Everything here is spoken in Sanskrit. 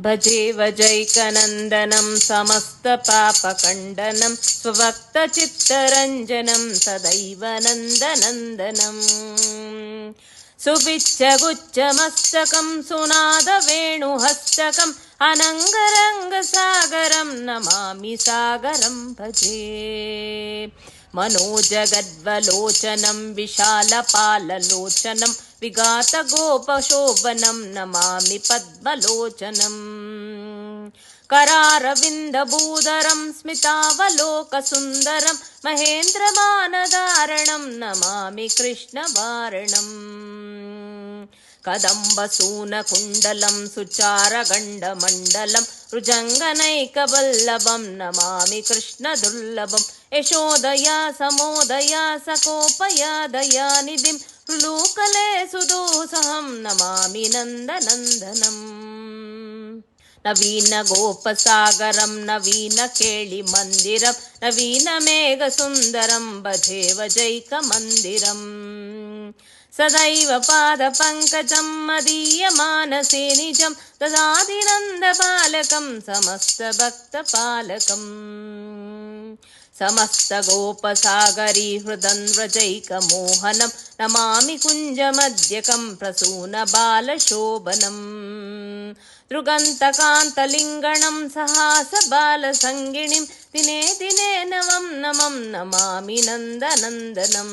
भजे वजैकनन्दनं समस्तपापखण्डनं स्वभक्तचित्तरञ्जनं सदैव नन्दनन्दनम् सुविच्चगुच्चमस्तकं सुनादवेणुहस्तकम् अनङ्गरङ्गसागरं नमामि सागरं भजे मनोजगद्वलोचनं विशालपाललोचनं विगातगोपशोभनं नमामि पद्मलोचनम् करारविन्दभूधरं स्मितावलोकसुन्दरं महेन्द्रमानधारणं नमामि कृष्णवारणम् कदम्बसूनकुण्डलं सुचारगण्डमण्डलं रुजङ्गनैकवल्लभं नमामि कृष्णदुर्लभं यशोदया समोदया सकोपया दयानिधिं लोकले सुदोसहं नमामि नन्दनन्दनम् नवीनगोपसागरं नवीनकेळिमन्दिरं नवीनमेघसुन्दरं भजे वजैकमन्दिरम् सदैव पादपङ्कजं मदीयमानसे निजं ददादिनन्दबालकं समस्तभक्तपालकम् समस्तगोपसागरीहृदं व्रजैकमोहनं नमामि कुञ्जमध्यकं प्रसूनबालशोभनम् दृगन्तकान्तलिङ्गणं सहासबालसङ्गिणीं दिने दिने नमं नमामि नन्दनन्दनम्